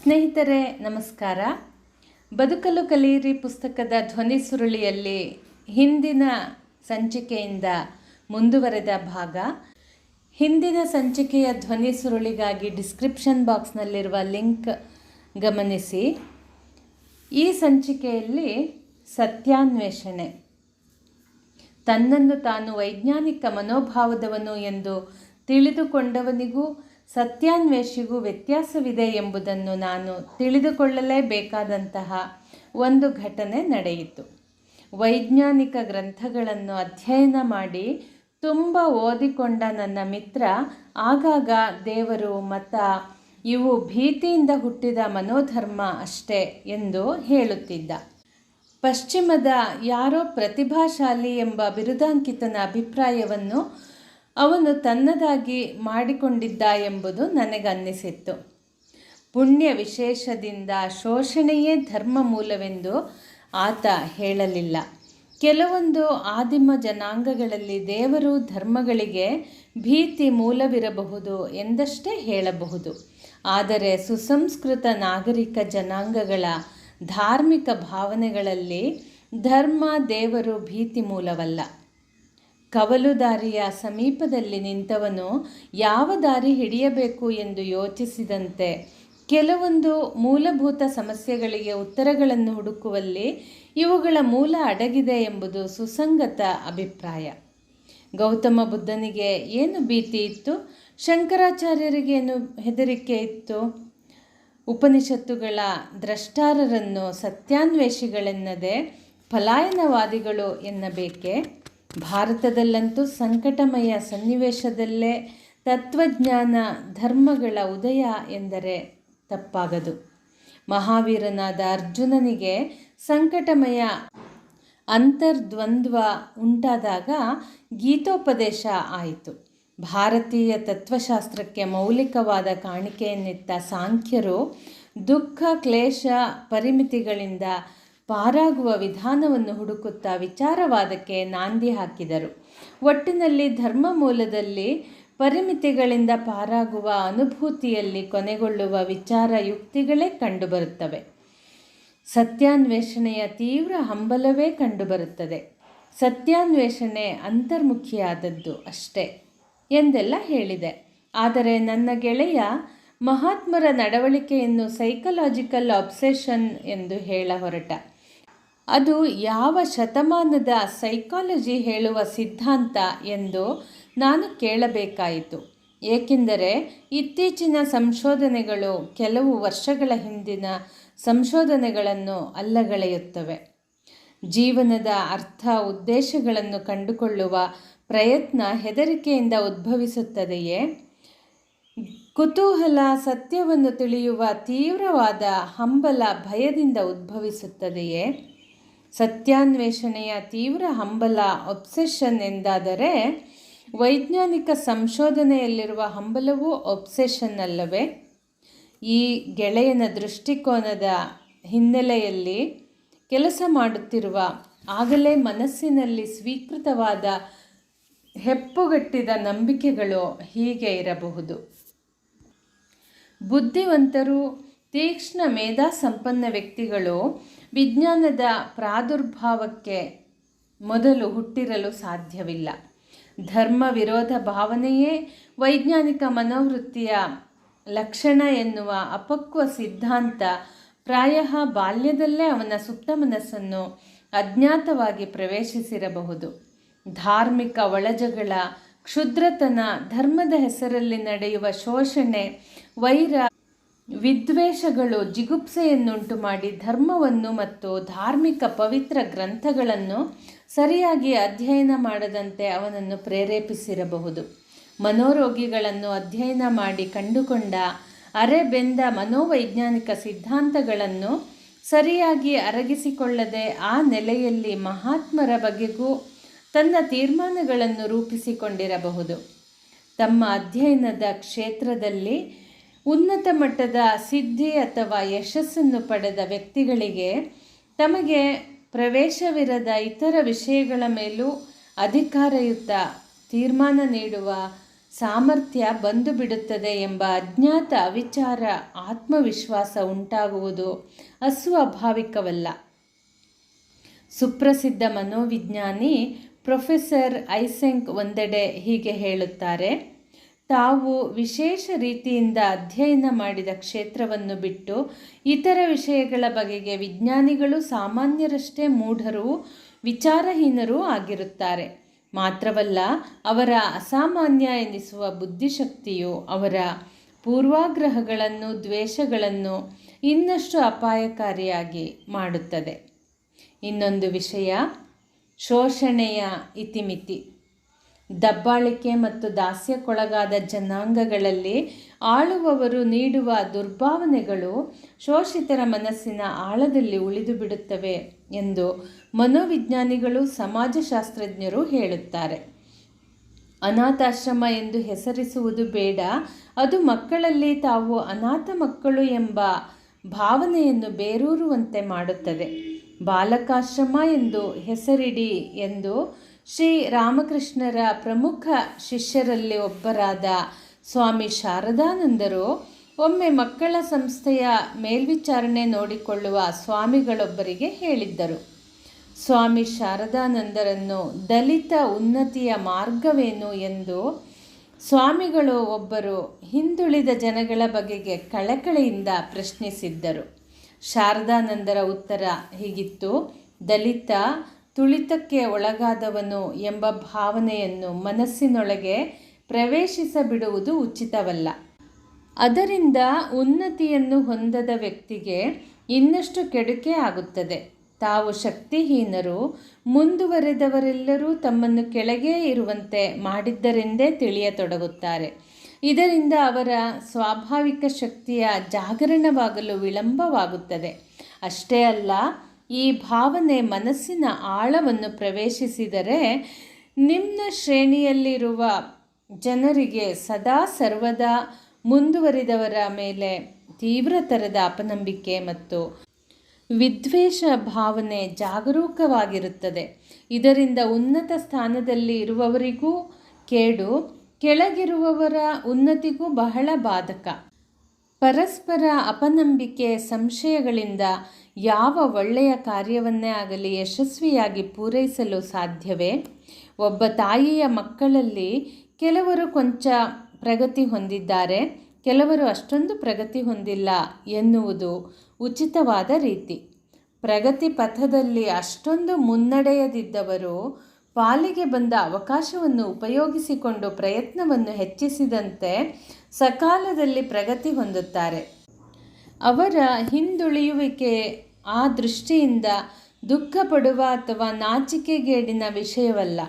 ಸ್ನೇಹಿತರೆ ನಮಸ್ಕಾರ. ಬದುಕಲು ಕಲಿಯಿರಿ ಪುಸ್ತಕದ ಧ್ವನಿ ಸುರುಳಿಯಲ್ಲಿ ಹಿಂದಿನ ಸಂಚಿಕೆಯಿಂದ ಮುಂದುವರೆದ ಭಾಗ. ಹಿಂದಿನ ಸಂಚಿಕೆಯ ಧ್ವನಿ ಸುರುಳಿಗಾಗಿ ಡಿಸ್ಕ್ರಿಪ್ಷನ್ ಬಾಕ್ಸ್ನಲ್ಲಿರುವ ಲಿಂಕ್ ಗಮನಿಸಿ. ಈ ಸಂಚಿಕೆಯಲ್ಲಿ ಸತ್ಯಾನ್ವೇಷಣೆ, ತನ್ನನ್ನು ತಾನು ವೈಜ್ಞಾನಿಕ ಮನೋಭಾವದವನು ಎಂದು ತಿಳಿದುಕೊಂಡವನಿಗೂ ಸತ್ಯಾನ್ವೇಷಿಗೂ ವ್ಯತ್ಯಾಸವಿದೆ ಎಂಬುದನ್ನು ನಾನು ತಿಳಿದುಕೊಳ್ಳಲೇಬೇಕಾದಂತಹ ಒಂದು ಘಟನೆ ನಡೆಯಿತು. ವೈಜ್ಞಾನಿಕ ಗ್ರಂಥಗಳನ್ನು ಅಧ್ಯಯನ ಮಾಡಿ ತುಂಬ ಓದಿಕೊಂಡ ನನ್ನ ಮಿತ್ರ ಆಗಾಗ ದೇವರು, ಮತ ಇವು ಭೀತಿಯಿಂದ ಹುಟ್ಟಿದ ಮನೋಧರ್ಮ ಅಷ್ಟೇ ಎಂದು ಹೇಳುತ್ತಿದ್ದ. ಪಶ್ಚಿಮದ ಯಾರೋ ಪ್ರತಿಭಾಶಾಲಿ ಎಂಬ ಬಿರುದಾಂಕಿತನ ಅಭಿಪ್ರಾಯವನ್ನು ಅವನು ತನ್ನದಾಗಿ ಮಾಡಿಕೊಂಡಿದ್ದ ಎಂಬುದು ನನಗನ್ನಿಸಿತ್ತು. ಪುಣ್ಯ ವಿಶೇಷದಿಂದ ಶೋಷಣೆಯೇ ಧರ್ಮ ಮೂಲವೆಂದು ಆತ ಹೇಳಲಿಲ್ಲ. ಕೆಲವೊಂದು ಆದಿಮ ಜನಾಂಗಗಳಲ್ಲಿ ದೇವರು, ಧರ್ಮಗಳಿಗೆ ಭೀತಿ ಮೂಲವಿರಬಹುದು ಎಂದಷ್ಟೇ ಹೇಳಬಹುದು. ಆದರೆ ಸುಸಂಸ್ಕೃತ ನಾಗರಿಕ ಜನಾಂಗಗಳ ಧಾರ್ಮಿಕ ಭಾವನೆಗಳಲ್ಲಿ ಧರ್ಮ, ದೇವರು ಭೀತಿ ಮೂಲವಲ್ಲ. ಕವಲು ದಾರಿಯ ಸಮೀಪದಲ್ಲಿ ನಿಂತವನು ಯಾವ ದಾರಿ ಹಿಡಿಯಬೇಕು ಎಂದು ಯೋಚಿಸಿದಂತೆ ಕೆಲವೊಂದು ಮೂಲಭೂತ ಸಮಸ್ಯೆಗಳಿಗೆ ಉತ್ತರಗಳನ್ನು ಹುಡುಕುವಲ್ಲಿ ಇವುಗಳ ಮೂಲ ಅಡಗಿದೆ ಎಂಬುದು ಸುಸಂಗತ ಅಭಿಪ್ರಾಯ. ಗೌತಮ ಬುದ್ಧನಿಗೆ ಏನು ಭೀತಿ ಇತ್ತು? ಶಂಕರಾಚಾರ್ಯರಿಗೇನು ಹೆದರಿಕೆ ಇತ್ತು? ಉಪನಿಷತ್ತುಗಳ ದ್ರಷ್ಟಾರರನ್ನು ಸತ್ಯಾನ್ವೇಷಿಗಳೆನ್ನದೆ ಪಲಾಯನವಾದಿಗಳು ಎನ್ನಬೇಕೆ? ಭಾರತದಲ್ಲಂತೂ ಸಂಕಟಮಯ ಸನ್ನಿವೇಶದಲ್ಲೇ ತತ್ವಜ್ಞಾನ, ಧರ್ಮಗಳ ಉದಯ ಎಂದರೆ ತಪ್ಪಾಗದು. ಮಹಾವೀರನಾದ ಅರ್ಜುನನಿಗೆ ಸಂಕಟಮಯ ಅಂತರ್ದ್ವಂದ್ವ ಉಂಟಾದಾಗ ಗೀತೋಪದೇಶ ಆಯಿತು. ಭಾರತೀಯ ತತ್ವಶಾಸ್ತ್ರಕ್ಕೆ ಮೌಲಿಕವಾದ ಕಾಣಿಕೆಯನ್ನಿತ್ತ ಸಾಂಖ್ಯರು ದುಃಖ, ಕ್ಲೇಶ, ಪರಿಮಿತಿಗಳಿಂದ ಪಾರಾಗುವ ವಿಧಾನವನ್ನು ಹುಡುಕುತ್ತಾ ವಿಚಾರವಾದಕ್ಕೆ ನಾಂದಿ ಹಾಕಿದರು. ಒಟ್ಟಿನಲ್ಲಿ ಧರ್ಮ ಮೂಲದಲ್ಲಿ ಪರಿಮಿತಿಗಳಿಂದ ಪಾರಾಗುವ ಅನುಭೂತಿಯಲ್ಲಿ ಕೊನೆಗೊಳ್ಳುವ ವಿಚಾರ ಯುಕ್ತಿಗಳೇ ಕಂಡುಬರುತ್ತವೆ. ಸತ್ಯಾನ್ವೇಷಣೆಯ ತೀವ್ರ ಹಂಬಲವೇ ಕಂಡುಬರುತ್ತದೆ. ಸತ್ಯಾನ್ವೇಷಣೆ ಅಂತರ್ಮುಖಿಯಾದದ್ದು ಅಷ್ಟೇ ಎಂದೆಲ್ಲ ಹೇಳಿದೆ. ಆದರೆ ನನ್ನ ಗೆಳೆಯ ಮಹಾತ್ಮರ ನಡವಳಿಕೆಯನ್ನು ಸೈಕಲಾಜಿಕಲ್ ಅಬ್ಸೆಷನ್ ಎಂದು ಹೇಳ ಹೊರಟ. ಅದು ಯಾವ ಶತಮಾನದ ಸೈಕಾಲಜಿ ಹೇಳುವ ಸಿದ್ಧಾಂತ ಎಂದು ನಾನು ಕೇಳಬೇಕಾಯಿತು. ಏಕೆಂದರೆ ಇತ್ತೀಚಿನ ಸಂಶೋಧನೆಗಳು ಕೆಲವು ವರ್ಷಗಳ ಹಿಂದಿನ ಸಂಶೋಧನೆಗಳನ್ನು ಅಲ್ಲಗಳೆಯುತ್ತವೆ. ಜೀವನದ ಅರ್ಥ, ಉದ್ದೇಶಗಳನ್ನು ಕಂಡುಕೊಳ್ಳುವ ಪ್ರಯತ್ನ ಹೆದರಿಕೆಯಿಂದ ಉದ್ಭವಿಸುತ್ತದೆಯೇ? ಕುತೂಹಲ, ಸತ್ಯವನ್ನು ತಿಳಿಯುವ ತೀವ್ರವಾದ ಹಂಬಲ ಭಯದಿಂದ ಉದ್ಭವಿಸುತ್ತದೆಯೇ? ಸತ್ಯಾನ್ವೇಷಣೆಯ ತೀವ್ರ ಹಂಬಲ ಒಬ್ಸೆಷನ್ ಎಂದಾದರೆ ವೈಜ್ಞಾನಿಕ ಸಂಶೋಧನೆಯಲ್ಲಿರುವ ಹಂಬಲವೂ ಒಬ್ಸೆಷನ್ ಅಲ್ಲವೇ? ಈ ಗೆಳೆಯನ ದೃಷ್ಟಿಕೋನದ ಹಿನ್ನೆಲೆಯಲ್ಲಿ ಕೆಲಸ ಮಾಡುತ್ತಿರುವ ಆಗಲೇ ಮನಸ್ಸಿನಲ್ಲಿ ಸ್ವೀಕೃತವಾದ ಹೆಪ್ಪುಗಟ್ಟಿದ ನಂಬಿಕೆಗಳು ಹೀಗೆ ಇರಬಹುದು. ಬುದ್ಧಿವಂತರು, ತೀಕ್ಷ್ಣ ಮೇಧಾಸಂಪನ್ನ ವ್ಯಕ್ತಿಗಳು ವಿಜ್ಞಾನದ ಪ್ರಾದುರ್ಭಾವಕ್ಕೆ ಮೊದಲು ಹುಟ್ಟಿರಲು ಸಾಧ್ಯವಿಲ್ಲ. ಧರ್ಮ ವಿರೋಧ ಭಾವನೆಯೇ ವೈಜ್ಞಾನಿಕ ಮನೋವೃತ್ತಿಯ ಲಕ್ಷಣ ಎನ್ನುವ ಅಪಕ್ವ ಸಿದ್ಧಾಂತ ಪ್ರಾಯಃ ಬಾಲ್ಯದಲ್ಲೇ ಅವನ ಸುಪ್ತ ಮನಸ್ಸನ್ನು ಅಜ್ಞಾತವಾಗಿ ಪ್ರವೇಶಿಸಿರಬಹುದು. ಧಾರ್ಮಿಕ ಒಳಜಗಳ, ಕ್ಷುದ್ರತನ, ಧರ್ಮದ ಹೆಸರಲ್ಲಿ ನಡೆಯುವ ಶೋಷಣೆ, ವೈರ, ವಿದ್ವೇಷಗಳು ಜಿಗುಪ್ಸೆಯನ್ನುಂಟು ಮಾಡಿ ಧರ್ಮವನ್ನು ಮತ್ತು ಧಾರ್ಮಿಕ ಪವಿತ್ರ ಗ್ರಂಥಗಳನ್ನು ಸರಿಯಾಗಿ ಅಧ್ಯಯನ ಮಾಡದಂತೆ ಅವನನ್ನು ಪ್ರೇರೇಪಿಸಿರಬಹುದು. ಮನೋರೋಗಿಗಳನ್ನು ಅಧ್ಯಯನ ಮಾಡಿ ಕಂಡುಕೊಂಡ ಅರೆಬೆಂದ ಮನೋವೈಜ್ಞಾನಿಕ ಸಿದ್ಧಾಂತಗಳನ್ನು ಸರಿಯಾಗಿ ಅರಗಿಸಿಕೊಳ್ಳದೆ ಆ ನೆಲೆಯಲ್ಲಿ ಮಹಾತ್ಮರ ಬಗೆಗೂ ತನ್ನ ತೀರ್ಮಾನಗಳನ್ನು ರೂಪಿಸಿಕೊಂಡಿರಬಹುದು. ತಮ್ಮ ಅಧ್ಯಯನದ ಕ್ಷೇತ್ರದಲ್ಲಿ ಉನ್ನತ ಮಟ್ಟದ ಸಿದ್ಧಿ ಅಥವಾ ಯಶಸ್ಸನ್ನು ಪಡೆದ ವ್ಯಕ್ತಿಗಳಿಗೆ ತಮಗೆ ಪ್ರವೇಶವಿರದ ಇತರ ವಿಷಯಗಳ ಮೇಲೂ ಅಧಿಕಾರಯುತ ತೀರ್ಮಾನ ನೀಡುವ ಸಾಮರ್ಥ್ಯ ಬಂದು ಬಿಡುತ್ತದೆ ಎಂಬ ಅಜ್ಞಾತ ವಿಚಾರ ಆತ್ಮವಿಶ್ವಾಸ ಉಂಟಾಗುವುದು ಅಸ್ವಾಭಾವಿಕವಲ್ಲ. ಸುಪ್ರಸಿದ್ಧ ಮನೋವಿಜ್ಞಾನಿ ಪ್ರೊಫೆಸರ್ ಐಸೆಂಕ್ ಒಂದೆಡೆ ಹೀಗೆ ಹೇಳುತ್ತಾರೆ: ತಾವು ವಿಶೇಷ ರೀತಿಯಿಂದ ಅಧ್ಯಯನ ಮಾಡಿದ ಕ್ಷೇತ್ರವನ್ನು ಬಿಟ್ಟು ಇತರ ವಿಷಯಗಳ ಬಗೆಗೆ ವಿಜ್ಞಾನಿಗಳು ಸಾಮಾನ್ಯರಷ್ಟೇ ಮೂಢರೂ ವಿಚಾರಹೀನರೂ ಆಗಿರುತ್ತಾರೆ. ಮಾತ್ರವಲ್ಲ, ಅವರ ಅಸಾಮಾನ್ಯ ಎನಿಸುವ ಬುದ್ಧಿಶಕ್ತಿಯು ಅವರ ಪೂರ್ವಾಗ್ರಹಗಳನ್ನು, ದ್ವೇಷಗಳನ್ನು ಇನ್ನಷ್ಟು ಅಪಾಯಕಾರಿಯಾಗಿ ಮಾಡುತ್ತದೆ. ಇನ್ನೊಂದು ವಿಷಯ, ಶೋಷಣೆಯ ಇತಿಮಿತಿ. ದಬ್ಬಾಳಿಕೆ ಮತ್ತು ದಾಸ್ಯಕ್ಕೊಳಗಾದ ಜನಾಂಗಗಳಲ್ಲಿ ಆಳುವವರು ನೀಡುವ ದುರ್ಭಾವನೆಗಳು ಶೋಷಿತರ ಮನಸ್ಸಿನ ಆಳದಲ್ಲಿ ಉಳಿದು ಬಿಡುತ್ತವೆ ಎಂದು ಮನೋವಿಜ್ಞಾನಿಗಳು, ಸಮಾಜಶಾಸ್ತ್ರಜ್ಞರು ಹೇಳುತ್ತಾರೆ. ಅನಾಥಾಶ್ರಮ ಎಂದು ಹೆಸರಿಸುವುದು ಬೇಡ. ಅದು ಮಕ್ಕಳಲ್ಲಿ ತಾವು ಅನಾಥ ಮಕ್ಕಳು ಎಂಬ ಭಾವನೆಯನ್ನು ಬೇರೂರುವಂತೆ ಮಾಡುತ್ತದೆ. ಬಾಲಕಾಶ್ರಮ ಎಂದು ಹೆಸರಿಡಿ ಎಂದು ಶ್ರೀ ರಾಮಕೃಷ್ಣರ ಪ್ರಮುಖ ಶಿಷ್ಯರಲ್ಲಿ ಒಬ್ಬರಾದ ಸ್ವಾಮಿ ಶಾರದಾನಂದರು ಒಮ್ಮೆ ಮಕ್ಕಳ ಸಂಸ್ಥೆಯ ಮೇಲ್ವಿಚಾರಣೆ ನೋಡಿಕೊಳ್ಳುವ ಸ್ವಾಮಿಗಳೊಬ್ಬರಿಗೆ ಹೇಳಿದ್ದರು. ಸ್ವಾಮಿ ಶಾರದಾನಂದರನ್ನು ದಲಿತ ಉನ್ನತಿಯ ಮಾರ್ಗವೇನು ಎಂದು ಸ್ವಾಮಿಗಳು ಒಬ್ಬರು ಹಿಂದುಳಿದ ಜನಗಳ ಬಗೆಗೆ ಕಳಕಳಿಯಿಂದ ಪ್ರಶ್ನಿಸಿದ್ದರು. ಶಾರದಾನಂದರ ಉತ್ತರ ಹೀಗಿತ್ತು: ದಲಿತ ತುಳಿತಕ್ಕೆ ಒಳಗಾದವನು ಎಂಬ ಭಾವನೆಯನ್ನು ಮನಸ್ಸಿನೊಳಗೆ ಪ್ರವೇಶಿಸಬಿಡುವುದು ಉಚಿತವಲ್ಲ. ಅದರಿಂದ ಉನ್ನತಿಯನ್ನು ಹೊಂದದ ವ್ಯಕ್ತಿಗೆ ಇನ್ನಷ್ಟು ಕೆಡುಕೆ ಆಗುತ್ತದೆ. ತಾವು ಶಕ್ತಿಹೀನರು, ಮುಂದುವರೆದವರೆಲ್ಲರೂ ತಮ್ಮನ್ನು ಕೆಳಗೆ ಇರುವಂತೆ ಮಾಡಿದ್ದರೆಂದೇ ತಿಳಿಯತೊಡಗುತ್ತಾರೆ. ಇದರಿಂದ ಅವರ ಸ್ವಾಭಾವಿಕ ಶಕ್ತಿಯ ಜಾಗರಣವಾಗಲು ವಿಳಂಬವಾಗುತ್ತದೆ. ಅಷ್ಟೇ ಅಲ್ಲ, ಈ ಭಾವನೆ ಮನಸ್ಸಿನ ಆಳವನ್ನು ಪ್ರವೇಶಿಸಿದರೆ ನಿಮ್ನ ಶ್ರೇಣಿಯಲ್ಲಿರುವ ಜನರಿಗೆ ಸದಾ ಸರ್ವದಾ ಮುಂದುವರಿದವರ ಮೇಲೆ ತೀವ್ರತರದ ಅಪನಂಬಿಕೆ ಮತ್ತು ವಿದ್ವೇಷ ಭಾವನೆ ಜಾಗರೂಕವಾಗಿರುತ್ತದೆ. ಇದರಿಂದ ಉನ್ನತ ಸ್ಥಾನದಲ್ಲಿ ಇರುವವರಿಗೂ ಕೇಡು, ಕೆಳಗಿರುವವರ ಉನ್ನತಿಗೂ ಬಹಳ ಬಾಧಕ. ಪರಸ್ಪರ ಅಪನಂಬಿಕೆ, ಸಂಶಯಗಳಿಂದ ಯಾವ ಒಳ್ಳೆಯ ಕಾರ್ಯವನ್ನೇ ಆಗಲಿ ಯಶಸ್ವಿಯಾಗಿ ಪೂರೈಸಲು ಸಾಧ್ಯವೇ? ಒಬ್ಬ ತಾಯಿಯ ಮಕ್ಕಳಲ್ಲಿ ಕೆಲವರು ಕೊಂಚ ಪ್ರಗತಿ ಹೊಂದಿದ್ದಾರೆ, ಕೆಲವರು ಅಷ್ಟೊಂದು ಪ್ರಗತಿ ಹೊಂದಿಲ್ಲ ಎನ್ನುವುದು ಉಚಿತವಾದ ರೀತಿ. ಪ್ರಗತಿ ಪಥದಲ್ಲಿ ಅಷ್ಟೊಂದು ಮುನ್ನಡೆಯದಿದ್ದವರು ಪಾಲಿಗೆ ಬಂದ ಅವಕಾಶವನ್ನು ಉಪಯೋಗಿಸಿಕೊಂಡು ಪ್ರಯತ್ನವನ್ನು ಹೆಚ್ಚಿಸಿದಂತೆ ಸಕಾಲದಲ್ಲಿ ಪ್ರಗತಿ ಹೊಂದುತ್ತಾರೆ. ಅವರ ಹಿಂದುಳಿಯುವಿಕೆ ಆ ದೃಷ್ಟಿಯಿಂದ ದುಃಖಪಡುವ ಅಥವಾ ನಾಚಿಕೆಗೇಡಿನ ವಿಷಯವಲ್ಲ.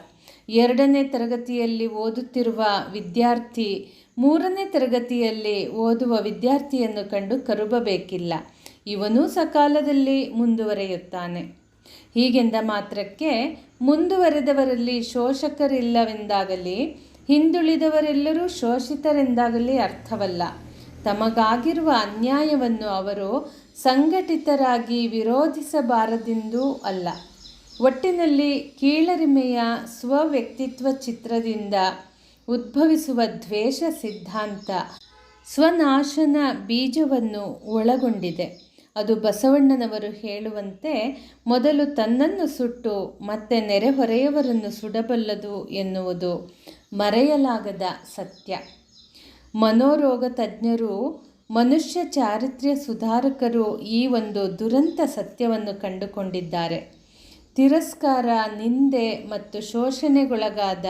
2ನೇ ತರಗತಿಯಲ್ಲಿ ಓದುತ್ತಿರುವ ವಿದ್ಯಾರ್ಥಿ 3ನೇ ತರಗತಿಯಲ್ಲಿ ಓದುವ ವಿದ್ಯಾರ್ಥಿಯನ್ನು ಕಂಡು ಕರುಬಬೇಕಿಲ್ಲ. ಇವನೂ ಸಕಾಲದಲ್ಲಿ ಮುಂದುವರಿಯುತ್ತಾನೆ. ಹೀಗೆಂದ ಮಾತ್ರಕ್ಕೆ ಮುಂದುವರೆದವರಲ್ಲಿ ಶೋಷಕರಿಲ್ಲವೆಂದಾಗಲಿ ಹಿಂದುಳಿದವರೆಲ್ಲರೂ ಶೋಷಿತರೆಂದಾಗಲಿ ಅರ್ಥವಲ್ಲ. ತಮಗಾಗಿರುವ ಅನ್ಯಾಯವನ್ನು ಅವರು ಸಂಘಟಿತರಾಗಿ ವಿರೋಧಿಸಬಾರದೆಂದೂ ಅಲ್ಲ. ಒಟ್ಟಿನಲ್ಲಿ ಕೀಳರಿಮೆಯ ಸ್ವವ್ಯಕ್ತಿತ್ವ ಚಿತ್ರದಿಂದ ಉದ್ಭವಿಸುವ ದ್ವೇಷ ಸಿದ್ಧಾಂತ ಸ್ವನಾಶನ ಬೀಜವನ್ನು ಒಳಗೊಂಡಿದೆ. ಅದು ಬಸವಣ್ಣನವರು ಹೇಳುವಂತೆ ಮೊದಲು ತನ್ನನ್ನು ಸುಟ್ಟು ಮತ್ತೆ ನೆರೆಹೊರೆಯವರನ್ನು ಸುಡಬಲ್ಲದು ಎನ್ನುವುದು ಮರೆಯಲಾಗದ ಸತ್ಯ. ಮನೋರೋಗ ತಜ್ಞರು, ಮನುಷ್ಯ ಚಾರಿತ್ರ್ಯ ಸುಧಾರಕರು ಈ ಒಂದು ದುರಂತ ಸತ್ಯವನ್ನು ಕಂಡುಕೊಂಡಿದ್ದಾರೆ. ತಿರಸ್ಕಾರ, ನಿಂದೆ ಮತ್ತು ಶೋಷಣೆಗೊಳಗಾದ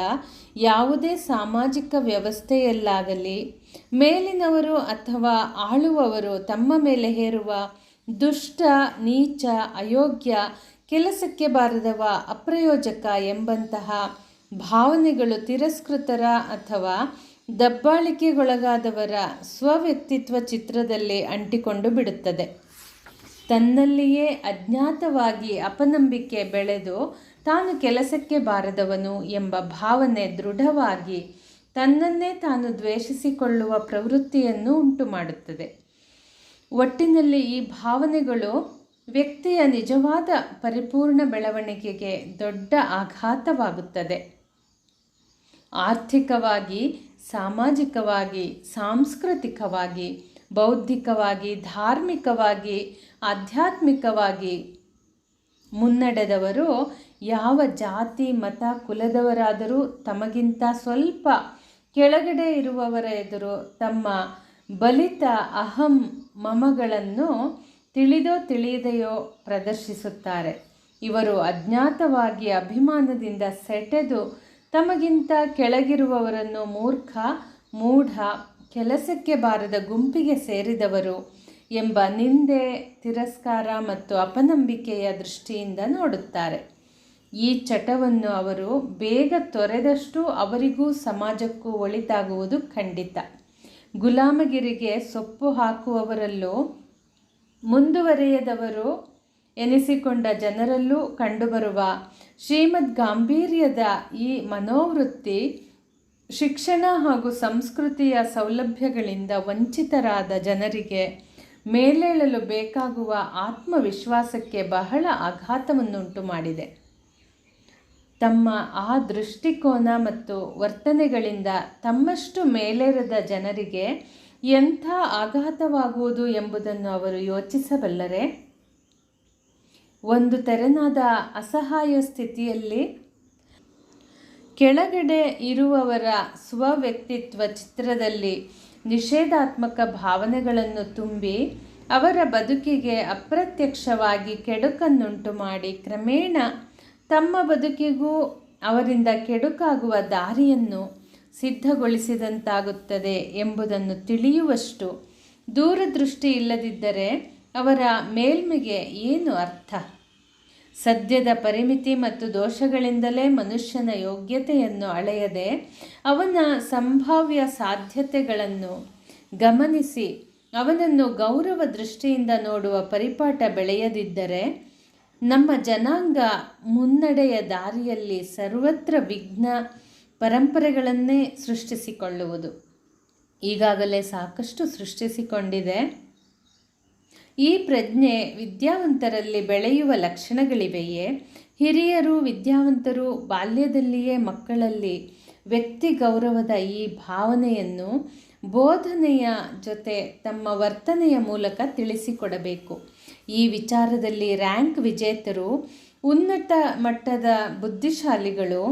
ಯಾವುದೇ ಸಾಮಾಜಿಕ ವ್ಯವಸ್ಥೆಯಲ್ಲಾಗಲಿ ಮೇಲಿನವರು ಅಥವಾ ಆಳುವವರು ತಮ್ಮ ಮೇಲೆ ಹೇರುವ ದುಷ್ಟ, ನೀಚ, ಅಯೋಗ್ಯ, ಕೆಲಸಕ್ಕೆ ಬಾರದವ, ಅಪ್ರಯೋಜಕ ಎಂಬಂತಹ ಭಾವನೆಗಳು ತಿರಸ್ಕೃತರ ಅಥವಾ ದಬ್ಬಾಳಿಕೆಗೊಳಗಾದವರ ಸ್ವವ್ಯಕ್ತಿತ್ವ ಚಿತ್ರದಲ್ಲಿ ಅಂಟಿಕೊಂಡು ಬಿಡುತ್ತದೆ. ತನ್ನಲ್ಲಿಯೇ ಅಜ್ಞಾತವಾಗಿ ಅಪನಂಬಿಕೆ ಬೆಳೆದು ತಾನು ಕೆಲಸಕ್ಕೆ ಬಾರದವನು ಎಂಬ ಭಾವನೆ ದೃಢವಾಗಿ ತನ್ನನ್ನೇ ತಾನು ದ್ವೇಷಿಸಿಕೊಳ್ಳುವ ಪ್ರವೃತ್ತಿಯನ್ನು ಉಂಟುಮಾಡುತ್ತದೆ. ಒಟ್ಟಿನಲ್ಲಿ ಈ ಭಾವನೆಗಳು ವ್ಯಕ್ತಿಯ ನಿಜವಾದ ಪರಿಪೂರ್ಣ ಬೆಳವಣಿಗೆಗೆ ದೊಡ್ಡ ಆಘಾತವಾಗುತ್ತದೆ. ಆರ್ಥಿಕವಾಗಿ, ಸಾಮಾಜಿಕವಾಗಿ, ಸಾಂಸ್ಕೃತಿಕವಾಗಿ, ಬೌದ್ಧಿಕವಾಗಿ, ಧಾರ್ಮಿಕವಾಗಿ, ಆಧ್ಯಾತ್ಮಿಕವಾಗಿ ಮುನ್ನಡೆದವರು ಯಾವ ಜಾತಿ, ಮತ, ಕುಲದವರಾದರೂ ತಮಗಿಂತ ಸ್ವಲ್ಪ ಕೆಳಗಡೆ ಇರುವವರ ಎದುರು ತಮ್ಮ ಬಲಿತ ಅಹಂ ಮಮಗಳನ್ನು ತಿಳಿದೋ ತಿಳಿಯದೆಯೋ ಪ್ರದರ್ಶಿಸುತ್ತಾರೆ. ಇವರು ಅಜ್ಞಾತವಾಗಿ ಅಭಿಮಾನದಿಂದ ಸೆಟೆದು ತಮಗಿಂತ ಕೆಳಗಿರುವವರನ್ನು ಮೂರ್ಖ, ಮೂಢ, ಕೆಲಸಕ್ಕೆ ಬಾರದ ಗುಂಪಿಗೆ ಸೇರಿದವರು ಎಂಬ ನಿಂದೆ, ತಿರಸ್ಕಾರ ಮತ್ತು ಅಪನಂಬಿಕೆಯ ದೃಷ್ಟಿಯಿಂದ ನೋಡುತ್ತಾರೆ. ಈ ಚಟವನ್ನು ಅವರು ಬೇಗ ತೊರೆದಷ್ಟು ಅವರಿಗೂ ಸಮಾಜಕ್ಕೂ ಒಳಿತಾಗುವುದು ಖಂಡಿತ. ಗುಲಾಮಗಿರಿಗೆ ಸೊಪ್ಪು ಹಾಕುವವರಲ್ಲೂ ಮುಂದುವರಿಯದವರು ಎನಿಸಿಕೊಂಡ ಜನರಲ್ಲೂ ಕಂಡುಬರುವ ಶ್ರೀಮದ್ ಗಾಂಭೀರ್ಯದ ಈ ಮನೋವೃತ್ತಿ ಶಿಕ್ಷಣ ಹಾಗೂ ಸಂಸ್ಕೃತಿಯ ಸೌಲಭ್ಯಗಳಿಂದ ವಂಚಿತರಾದ ಜನರಿಗೆ ಮೇಲೇಳಲು ಬೇಕಾಗುವ ಆತ್ಮವಿಶ್ವಾಸಕ್ಕೆ ಬಹಳ ಆಘಾತವನ್ನುಂಟು ಮಾಡಿದೆ. ತಮ್ಮ ಆ ದೃಷ್ಟಿಕೋನ ಮತ್ತು ವರ್ತನೆಗಳಿಂದ ತಮ್ಮಷ್ಟು ಮೇಲೇರದ ಜನರಿಗೆ ಎಂಥ ಆಘಾತವಾಗುವುದು ಎಂಬುದನ್ನು ಅವರು ಯೋಚಿಸಬಲ್ಲರೆ? ಒಂದು ತೆರನಾದ ಅಸಹಾಯ ಸ್ಥಿತಿಯಲ್ಲಿ ಕೆಳಗಡೆ ಇರುವವರ ಸ್ವವ್ಯಕ್ತಿತ್ವ ಚಿತ್ರದಲ್ಲಿ ನಿಷೇಧಾತ್ಮಕ ಭಾವನೆಗಳನ್ನು ತುಂಬಿ ಅವರ ಬದುಕಿಗೆ ಅಪ್ರತ್ಯಕ್ಷವಾಗಿ ಕೆಡುಕನ್ನುಂಟು ಮಾಡಿ ಕ್ರಮೇಣ ತಮ್ಮ ಬದುಕಿಗೂ ಅವರಿಂದ ಕೆಡುಕಾಗುವ ದಾರಿಯನ್ನು ಸಿದ್ಧಗೊಳಿಸಿದಂತಾಗುತ್ತದೆ ಎಂಬುದನ್ನು ತಿಳಿಯುವಷ್ಟು ದೂರದೃಷ್ಟಿ ಇಲ್ಲದಿದ್ದರೆ ಅವರ ಮೇಲ್ಮೆಗೆ ಏನು ಅರ್ಥ? ಸದ್ಯದ ಪರಿಮಿತಿ ಮತ್ತು ದೋಷಗಳಿಂದಲೇ ಮನುಷ್ಯನ ಯೋಗ್ಯತೆಯನ್ನು ಅಳೆಯದೆ ಅವನ ಸಂಭಾವ್ಯ ಸಾಧ್ಯತೆಗಳನ್ನು ಗಮನಿಸಿ ಅವನನ್ನು ಗೌರವ ದೃಷ್ಟಿಯಿಂದ ನೋಡುವ ಪರಿಪಾಠ ಬೆಳೆಯದಿದ್ದರೆ ನಮ್ಮ ಜನಾಂಗ ಮುನ್ನಡೆಯ ದಾರಿಯಲ್ಲಿ ಸರ್ವತ್ರ ವಿಘ್ನ ಪರಂಪರೆಗಳನ್ನೇ ಸೃಷ್ಟಿಸಿಕೊಳ್ಳುವುದು. ಈಗಾಗಲೇ ಸಾಕಷ್ಟು ಸೃಷ್ಟಿಸಿಕೊಂಡಿದೆ. ಈ ಪ್ರಜ್ಞೆ ವಿದ್ಯಾವಂತರಲ್ಲಿ ಬೆಳೆಯುವ ಲಕ್ಷಣಗಳಿವೆಯೇ? ಹಿರಿಯರು, ವಿದ್ಯಾವಂತರು ಬಾಲ್ಯದಲ್ಲಿಯೇ ಮಕ್ಕಳಲ್ಲಿ ವ್ಯಕ್ತಿ ಗೌರವದ ಈ ಭಾವನೆಯನ್ನು ಬೋಧನೆಯ ಜೊತೆ ತಮ್ಮ ವರ್ತನೆಯ ಮೂಲಕ ತಿಳಿಸಿಕೊಡಬೇಕು. ಈ ವಿಚಾರದಲ್ಲಿ ರ್ಯಾಂಕ್ ವಿಜೇತರು, ಉನ್ನತ ಮಟ್ಟದ ಬುದ್ಧಿಶಾಲಿಗಳು,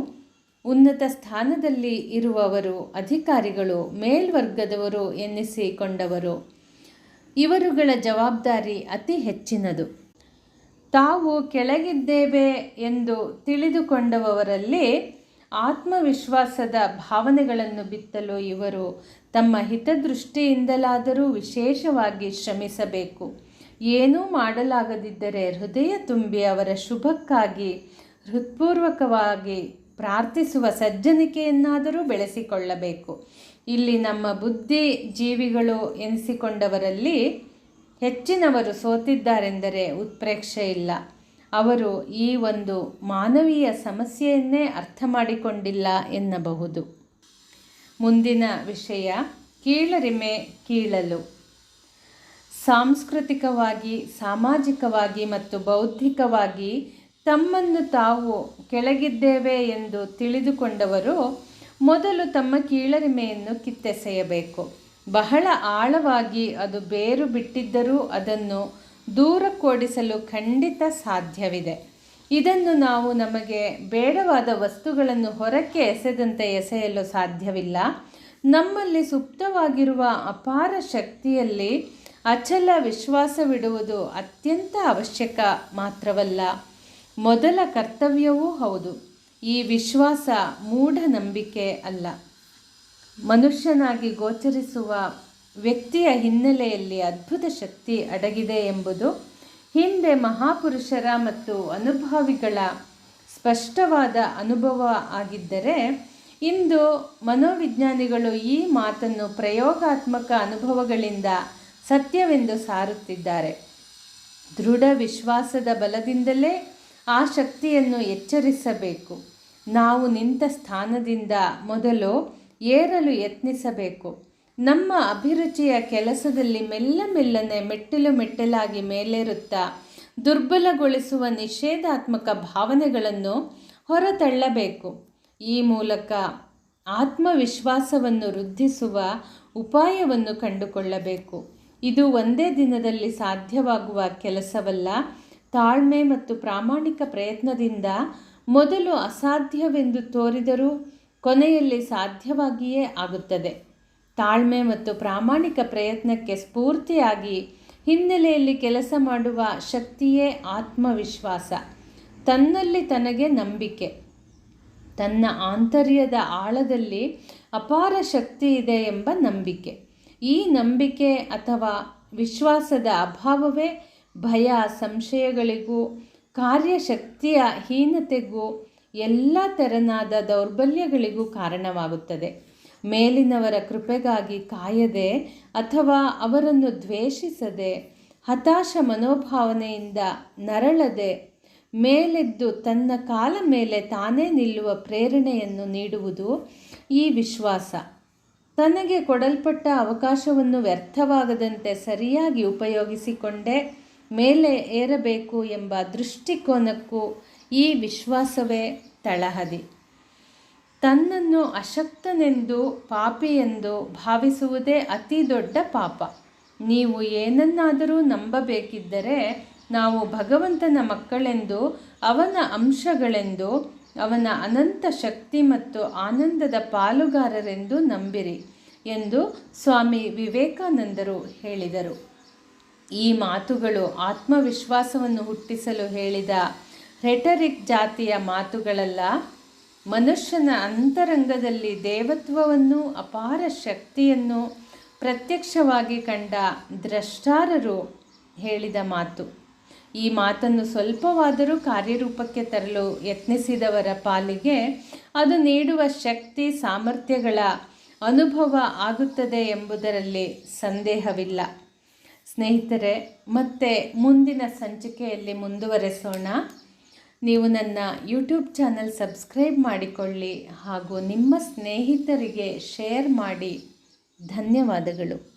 ಉನ್ನತ ಸ್ಥಾನದಲ್ಲಿ ಇರುವವರು, ಅಧಿಕಾರಿಗಳು, ಮೇಲ್ವರ್ಗದವರು ಎನ್ನಿಸಿಕೊಂಡವರು ಇವರುಗಳ ಜವಾಬ್ದಾರಿ ಅತಿ ಹೆಚ್ಚಿನದು. ತಾವು ಕೆಳಗಿದ್ದೇವೆ ಎಂದು ತಿಳಿದುಕೊಂಡವರಲ್ಲಿ ಆತ್ಮವಿಶ್ವಾಸದ ಭಾವನೆಗಳನ್ನು ಬಿತ್ತಲು ಇವರು ತಮ್ಮ ಹಿತದೃಷ್ಟಿಯಿಂದಲಾದರೂ ವಿಶೇಷವಾಗಿ ಶ್ರಮಿಸಬೇಕು. ಏನೂ ಮಾಡಲಾಗದಿದ್ದರೆ ಹೃದಯ ತುಂಬಿ ಅವರ ಶುಭಕ್ಕಾಗಿ ಹೃತ್ಪೂರ್ವಕವಾಗಿ ಪ್ರಾರ್ಥಿಸುವ ಸಜ್ಜನಿಕೆಯನ್ನಾದರೂ ಬೆಳೆಸಿಕೊಳ್ಳಬೇಕು. ಇಲ್ಲಿ ನಮ್ಮ ಬುದ್ಧಿ ಜೀವಿಗಳು ಎನಿಸಿಕೊಂಡವರಲ್ಲಿ ಹೆಚ್ಚಿನವರು ಸೋತಿದ್ದಾರೆಂದರೆ ಉತ್ಪ್ರೇಕ್ಷೆ ಇಲ್ಲ. ಅವರು ಈ ಒಂದು ಮಾನವೀಯ ಸಮಸ್ಯೆಯನ್ನೇ ಅರ್ಥ ಮಾಡಿಕೊಂಡಿಲ್ಲ ಎನ್ನಬಹುದು. ಮುಂದಿನ ವಿಷಯ ಕೀಳರಿಮೆ ಕೀಳಲು. ಸಾಂಸ್ಕೃತಿಕವಾಗಿ, ಸಾಮಾಜಿಕವಾಗಿ ಮತ್ತು ಬೌದ್ಧಿಕವಾಗಿ ತಮ್ಮನ್ನು ತಾವು ಕೆಳಗಿದ್ದೇವೆ ಎಂದು ತಿಳಿದುಕೊಂಡವರು ಮೊದಲು ತಮ್ಮ ಕೀಳರಿಮೆಯನ್ನು ಕಿತ್ತೆಸೆಯಬೇಕು. ಬಹಳ ಆಳವಾಗಿ ಅದು ಬೇರು ಬಿಟ್ಟಿದ್ದರೂ ಅದನ್ನು ದೂರಕ್ಕೋಡಿಸಲು ಖಂಡಿತ ಸಾಧ್ಯವಿದೆ. ಇದನ್ನು ನಾವು ನಮಗೆ ಬೇಡವಾದ ವಸ್ತುಗಳನ್ನು ಹೊರಕ್ಕೆ ಎಸೆದಂತೆ ಎಸೆಯಲು ಸಾಧ್ಯವಿಲ್ಲ. ನಮ್ಮಲ್ಲಿ ಸುಪ್ತವಾಗಿರುವ ಅಪಾರ ಶಕ್ತಿಯಲ್ಲಿ ಅಚಲ ವಿಶ್ವಾಸವಿಡುವುದು ಅತ್ಯಂತ ಅವಶ್ಯಕ ಮಾತ್ರವಲ್ಲ, ಮೊದಲ ಕರ್ತವ್ಯವೂ ಹೌದು. ಈ ವಿಶ್ವಾಸ ಮೂಢನಂಬಿಕೆ ಅಲ್ಲ. ಮನುಷ್ಯನಾಗಿ ಗೋಚರಿಸುವ ವ್ಯಕ್ತಿಯ ಹಿನ್ನೆಲೆಯಲ್ಲಿ ಅದ್ಭುತ ಶಕ್ತಿ ಅಡಗಿದೆ ಎಂಬುದು ಹಿಂದೆ ಮಹಾಪುರುಷರ ಮತ್ತು ಅನುಭವಿಗಳ ಸ್ಪಷ್ಟವಾದ ಅನುಭವ ಆಗಿದ್ದರೆ, ಇಂದು ಮನೋವಿಜ್ಞಾನಿಗಳು ಈ ಮಾತನ್ನು ಪ್ರಯೋಗಾತ್ಮಕ ಅನುಭವಗಳಿಂದ ಸತ್ಯವೆಂದು ಸಾರುತ್ತಿದ್ದಾರೆ. ದೃಢ ವಿಶ್ವಾಸದ ಬಲದಿಂದಲೇ ಆ ಶಕ್ತಿಯನ್ನು ಎಚ್ಚರಿಸಬೇಕು. ನಾವು ನಿಂತ ಸ್ಥಾನದಿಂದ ಮೊದಲು ಏರಲು ಯತ್ನಿಸಬೇಕು. ನಮ್ಮ ಅಭಿರುಚಿಯ ಕೆಲಸದಲ್ಲಿ ಮೆಲ್ಲನೆ ಮೆಟ್ಟಿಲು ಮೆಟ್ಟಿಲಾಗಿ ಮೇಲೇರುತ್ತಾ ದುರ್ಬಲಗೊಳಿಸುವ ನಿಷೇಧಾತ್ಮಕ ಭಾವನೆಗಳನ್ನು ಹೊರತಳ್ಳಬೇಕು. ಈ ಮೂಲಕ ಆತ್ಮವಿಶ್ವಾಸವನ್ನು ವೃದ್ಧಿಸುವ ಉಪಾಯವನ್ನು ಕಂಡುಕೊಳ್ಳಬೇಕು. ಇದು ಒಂದೇ ದಿನದಲ್ಲಿ ಸಾಧ್ಯವಾಗುವ ಕೆಲಸವಲ್ಲ. ತಾಳ್ಮೆ ಮತ್ತು ಪ್ರಾಮಾಣಿಕ ಪ್ರಯತ್ನದಿಂದ ಮೊದಲು ಅಸಾಧ್ಯವೆಂದು ತೋರಿದರೂ ಕೊನೆಯಲ್ಲಿ ಸಾಧ್ಯವಾಗಿಯೇ ಆಗುತ್ತದೆ. ತಾಳ್ಮೆ ಮತ್ತು ಪ್ರಾಮಾಣಿಕ ಪ್ರಯತ್ನಕ್ಕೆ ಸ್ಫೂರ್ತಿಯಾಗಿ ಹಿನ್ನೆಲೆಯಲ್ಲಿ ಕೆಲಸ ಮಾಡುವ ಶಕ್ತಿಯೇ ಆತ್ಮವಿಶ್ವಾಸ. ತನ್ನಲ್ಲಿ ತನಗೆ ನಂಬಿಕೆ. ತನ್ನ ಆಂತರ್ಯದ ಆಳದಲ್ಲಿ ಅಪಾರ ಶಕ್ತಿ ಇದೆ ಎಂಬ ನಂಬಿಕೆ. ಈ ನಂಬಿಕೆ ಅಥವಾ ವಿಶ್ವಾಸದ ಅಭಾವವೇ ಭಯ, ಸಂಶಯಗಳಿಗೂ ಕಾರ್ಯಶಕ್ತಿಯ ಹೀನತೆಗೂ ಎಲ್ಲ ತೆರನಾದ ದೌರ್ಬಲ್ಯಗಳಿಗೂ ಕಾರಣವಾಗುತ್ತದೆ. ಮೇಲಿನವರ ಕೃಪೆಗಾಗಿ ಕಾಯದೆ ಅಥವಾ ಅವರನ್ನು ದ್ವೇಷಿಸದೆ, ಹತಾಶ ಮನೋಭಾವನೆಯಿಂದ ನರಳದೆ, ಮೇಲೆದ್ದು ತನ್ನ ಕಾಲ ಮೇಲೆ ತಾನೇ ನಿಲ್ಲುವ ಪ್ರೇರಣೆಯನ್ನು ನೀಡುವುದು ಈ ವಿಶ್ವಾಸ. ತನಗೆ ಕೊಡಲ್ಪಟ್ಟ ಅವಕಾಶವನ್ನು ವ್ಯರ್ಥವಾಗದಂತೆ ಸರಿಯಾಗಿ ಉಪಯೋಗಿಸಿಕೊಂಡೇ ಮೇಲೆ ಏರಬೇಕು ಎಂಬ ದೃಷ್ಟಿಕೋನಕ್ಕೂ ಈ ವಿಶ್ವಾಸವೇ ತಳಹದಿ. ತನ್ನನ್ನು ಅಶಕ್ತನೆಂದು, ಪಾಪಿಯೆಂದು ಭಾವಿಸುವುದೇ ಅತಿ ದೊಡ್ಡ ಪಾಪ. ನೀವು ಏನನ್ನಾದರೂ ನಂಬಬೇಕಿದ್ದರೆ ನಾವು ಭಗವಂತನ ಮಕ್ಕಳೆಂದು, ಅವನ ಅಂಶಗಳೆಂದು, ಅವನ ಅನಂತ ಶಕ್ತಿ ಮತ್ತು ಆನಂದದ ಪಾಲುಗಾರರೆಂದು ನಂಬಿರಿ ಎಂದು ಸ್ವಾಮಿ ವಿವೇಕಾನಂದರು ಹೇಳಿದರು. ಈ ಮಾತುಗಳು ಆತ್ಮವಿಶ್ವಾಸವನ್ನು ಹುಟ್ಟಿಸಲು ಹೇಳಿದ ರೆಟರಿಕ್ ಜಾತಿಯ ಮಾತುಗಳಲ್ಲ. ಮನುಷ್ಯನ ಅಂತರಂಗದಲ್ಲಿ ದೇವತ್ವವನ್ನು, ಅಪಾರ ಶಕ್ತಿಯನ್ನು ಪ್ರತ್ಯಕ್ಷವಾಗಿ ಕಂಡ ದ್ರಷ್ಟಾರರು ಹೇಳಿದ ಮಾತು. ಈ ಮಾತನ್ನು ಸ್ವಲ್ಪವಾದರೂ ಕಾರ್ಯರೂಪಕ್ಕೆ ತರಲು ಯತ್ನಿಸಿದವರ ಪಾಲಿಗೆ ಅದು ನೀಡುವ ಶಕ್ತಿ, ಸಾಮರ್ಥ್ಯಗಳ ಅನುಭವ ಆಗುತ್ತದೆ ಎಂಬುದರಲ್ಲಿ ಸಂದೇಹವಿಲ್ಲ. ಸ್ನೇಹಿತರೆ, ಮತ್ತೆ ಮುಂದಿನ ಸಂಚಿಕೆಯಲ್ಲಿ ಮುಂದುವರೆಸೋಣ. ನೀವು ನನ್ನ ಯೂಟ್ಯೂಬ್ ಚಾನಲ್ ಸಬ್ಸ್ಕ್ರೈಬ್ ಮಾಡಿಕೊಳ್ಳಿ ಹಾಗೂ ನಿಮ್ಮ ಸ್ನೇಹಿತರಿಗೆ ಶೇರ್ ಮಾಡಿ. ಧನ್ಯವಾದಗಳು.